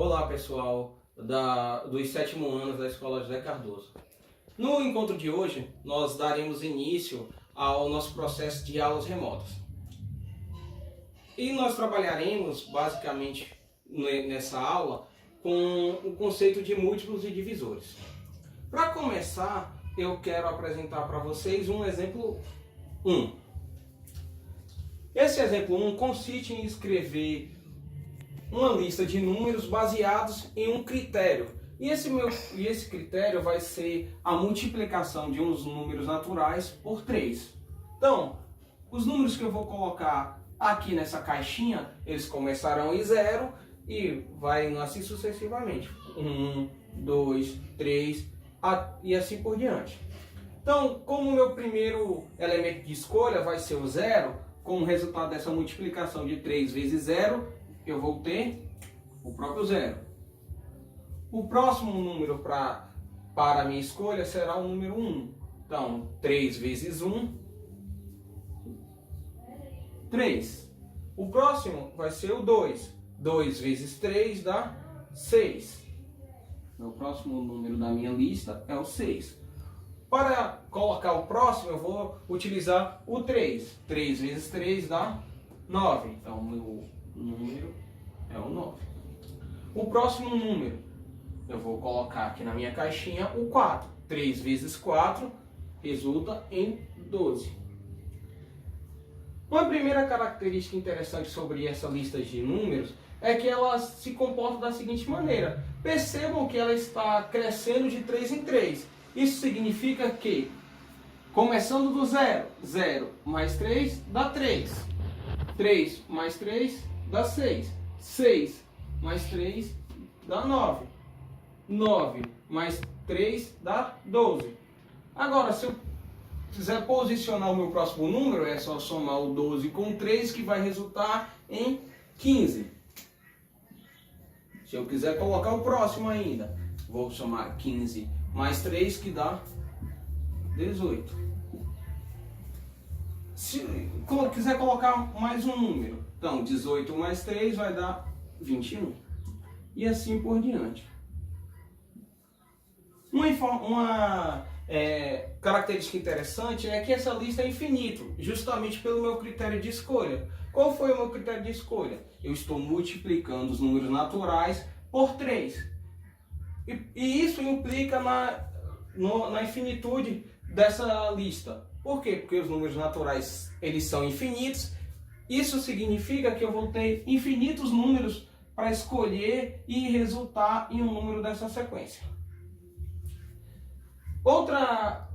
Olá pessoal dos 7º anos da Escola José Cardoso. No encontro de hoje nós daremos início ao nosso processo de aulas remotas. E nós trabalharemos basicamente nessa aula com o conceito de múltiplos e divisores. Para começar, eu quero apresentar para vocês um exemplo 1. Esse exemplo 1 consiste em escrever uma lista de números baseados em um critério. E esse critério vai ser a multiplicação de uns números naturais por 3. Então, os números que eu vou colocar aqui nessa caixinha, eles começarão em 0 e vai indo assim sucessivamente. 1, 2, 3 e assim por diante. Então, como o meu primeiro elemento de escolha vai ser o 0, como resultado dessa multiplicação de 3 vezes 0, eu vou ter o próprio 0. O próximo número para a minha escolha será o número 1. Então, 3 vezes 1, 3. O próximo vai ser o 2. 2 vezes 3 dá 6. O próximo número da minha lista é o 6. Para colocar o próximo, eu vou utilizar o 3. 3 vezes 3 dá 9. Então, o meu número é o 9. O próximo número, eu vou colocar aqui na minha caixinha o 4. 3 vezes 4 resulta em 12. Uma primeira característica interessante sobre essa lista de números é que ela se comporta da seguinte maneira. Percebam que ela está crescendo de 3 em 3. Isso significa que, começando do 0, 0 mais 3 dá 3. 3 mais 3 dá 6. 6 mais 3 dá 9. 9 mais 3 dá 12. Agora, se eu quiser posicionar o meu próximo número, é só somar o 12 com 3, que vai resultar em 15. Se eu quiser colocar o próximo ainda, vou somar 15 mais 3, que dá 18. Se quiser colocar mais um número, então 18 mais 3 vai dar 21. E assim por diante. Uma característica interessante é que essa lista é infinita, justamente pelo meu critério de escolha. Qual foi o meu critério de escolha? Eu estou multiplicando os números naturais por 3. E isso implica na infinitude dessa lista. Por quê? Porque os números naturais eles são infinitos. Isso significa que eu vou ter infinitos números para escolher e resultar em um número dessa sequência. Outra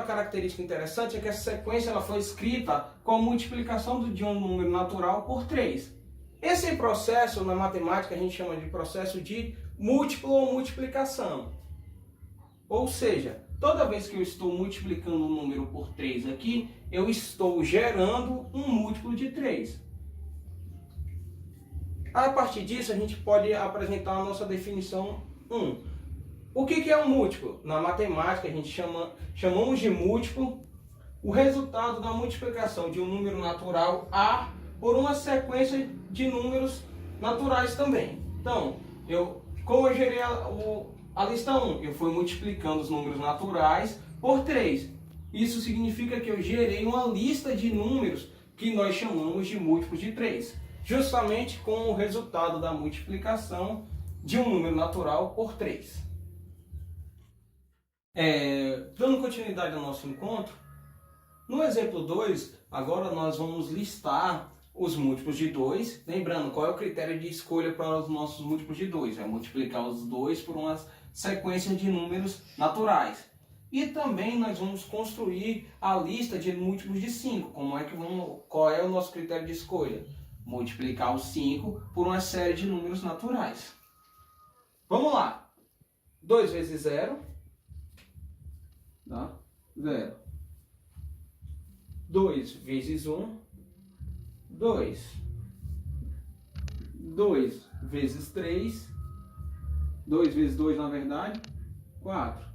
característica interessante é que essa sequência ela foi escrita com a multiplicação de um número natural por 3. Esse processo, na matemática, a gente chama de processo de múltiplo ou multiplicação. Ou seja, toda vez que eu estou multiplicando um número por 3 aqui, eu estou gerando um múltiplo de 3. A partir disso, a gente pode apresentar a nossa definição 1. O que é um múltiplo? Na matemática, a gente chamamos de múltiplo o resultado da multiplicação de um número natural A por uma sequência de números naturais também. Então, como eu gerei a lista 1, eu fui multiplicando os números naturais por 3. Isso significa que eu gerei uma lista de números que nós chamamos de múltiplos de 3, justamente com o resultado da multiplicação de um número natural por 3. Dando continuidade ao nosso encontro, no exemplo 2, agora nós vamos listar os múltiplos de 2. Lembrando, qual é o critério de escolha para os nossos múltiplos de 2? É multiplicar os 2 por uma sequência de números naturais. E também nós vamos construir a lista de múltiplos de 5. Qual é o nosso critério de escolha? Multiplicar os 5 por uma série de números naturais. Vamos lá. 2 vezes 0 dá 0. 2 vezes 1, 2. 2 vezes 3, 2 vezes 2 na verdade, 4.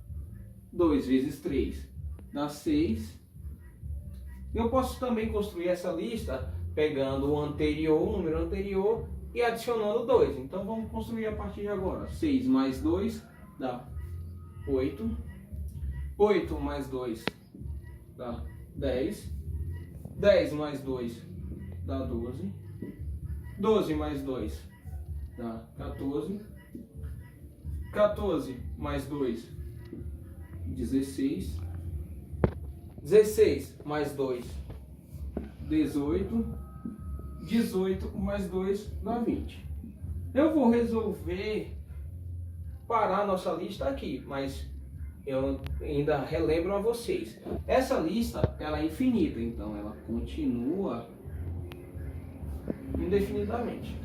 2 vezes 3 dá 6. Eu posso também construir essa lista pegando o número anterior e adicionando 2. Então vamos construir a partir de agora. 6 mais 2 dá 8. 8 mais 2 dá 10. 10 mais 2 dá 12. 12 mais 2 dá 14. 14 mais 2, 16. 16 mais 2, 18. 18 mais 2 dá 20. Eu vou resolver parar a nossa lista aqui, mas eu ainda relembro a vocês. Essa lista ela é infinita, então ela continua indefinidamente.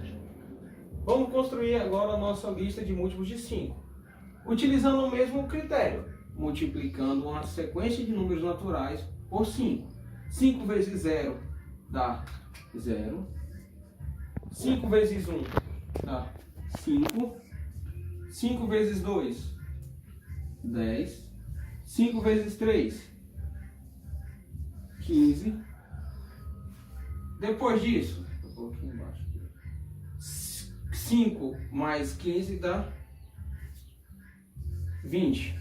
Vamos construir agora a nossa lista de múltiplos de 5, utilizando o mesmo critério, multiplicando uma sequência de números naturais por 5. 5 vezes 0 dá 0. 5 vezes 1 dá 5. 5 vezes 2, 10. 5 vezes 3, 15. Depois disso, vou aqui embaixo. 5 mais 15 dá 20.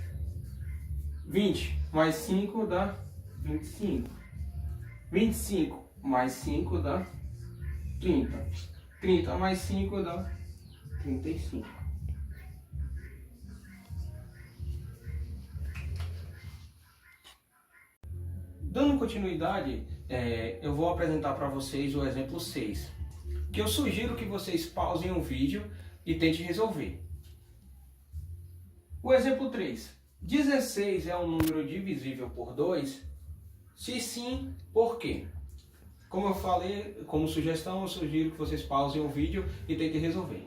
20 mais 5 dá 25. 25 mais 5 dá 30. 30 mais 5 dá 35. Dando continuidade, eu vou apresentar para vocês o exemplo 6, que eu sugiro que vocês pausem o vídeo e tentem resolver. O exemplo 3. 16 é um número divisível por 2? Se sim, por quê? Como eu falei, como sugestão, eu sugiro que vocês pausem o vídeo e tentem resolver.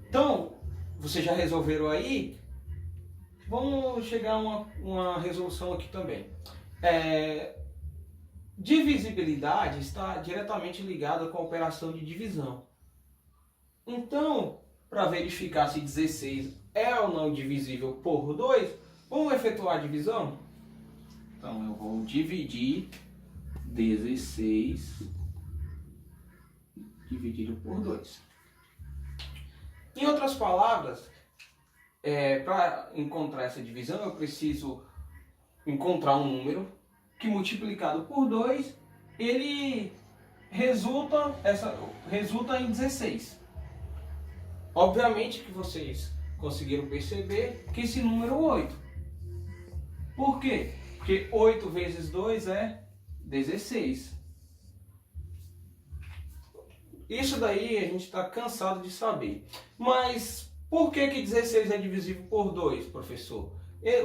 Então, vocês já resolveram aí? Vamos chegar a uma resolução aqui também. Divisibilidade está diretamente ligada com a operação de divisão. Então, para verificar se 16 é ou não divisível por 2, vamos efetuar a divisão? Então, eu vou dividir 16 dividido por 2. Em outras palavras, para encontrar essa divisão, eu preciso encontrar um número que multiplicado por 2, ele resulta em 16. Obviamente que vocês conseguiram perceber que esse número é 8. Por quê? Porque 8 vezes 2 é 16. Isso daí a gente está cansado de saber. Mas por que 16 é divisível por 2, professor?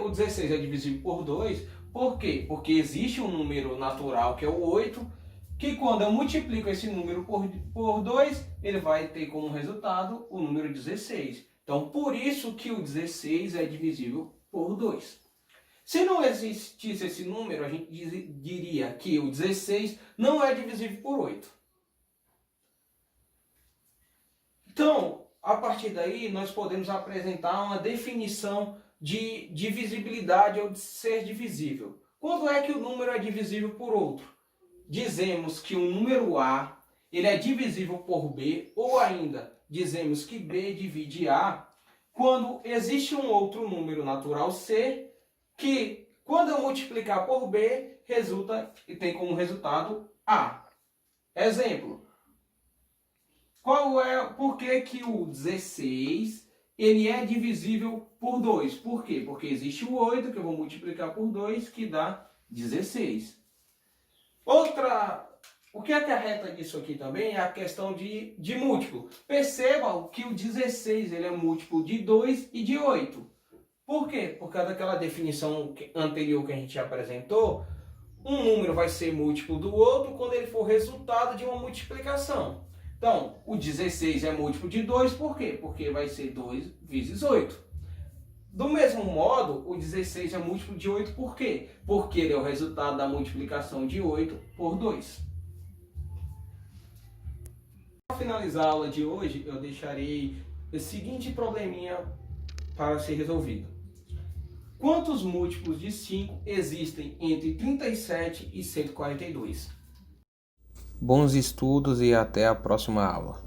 O 16 é divisível por 2, por quê? Porque existe um número natural que é o 8, que quando eu multiplico esse número por 2, ele vai ter como resultado o número 16. Então, por isso que o 16 é divisível por 2. Se não existisse esse número, a gente diria que o 16 não é divisível por 8. Então, a partir daí, nós podemos apresentar uma definição de divisibilidade ou de ser divisível. Quando é que o número é divisível por outro? Dizemos que o número A ele é divisível por B, ou ainda dizemos que B divide A, quando existe um outro número natural C, que quando eu multiplicar por B, resulta e tem como resultado A. Exemplo. Por que o 16 ele é divisível por 2? Por quê? Porque existe o 8, que eu vou multiplicar por 2, que dá 16. O que acarreta disso aqui também é a questão de múltiplo. Percebam que o 16 ele é múltiplo de 2 e de 8. Por quê? Por causa daquela definição anterior que a gente apresentou, um número vai ser múltiplo do outro quando ele for resultado de uma multiplicação. Então, o 16 é múltiplo de 2, por quê? Porque vai ser 2 vezes 8. Do mesmo modo, o 16 é múltiplo de 8, por quê? Porque ele é o resultado da multiplicação de 8 por 2. Para finalizar a aula de hoje, eu deixarei o seguinte probleminha para ser resolvido. Quantos múltiplos de 5 existem entre 37 e 142? Bons estudos e até a próxima aula.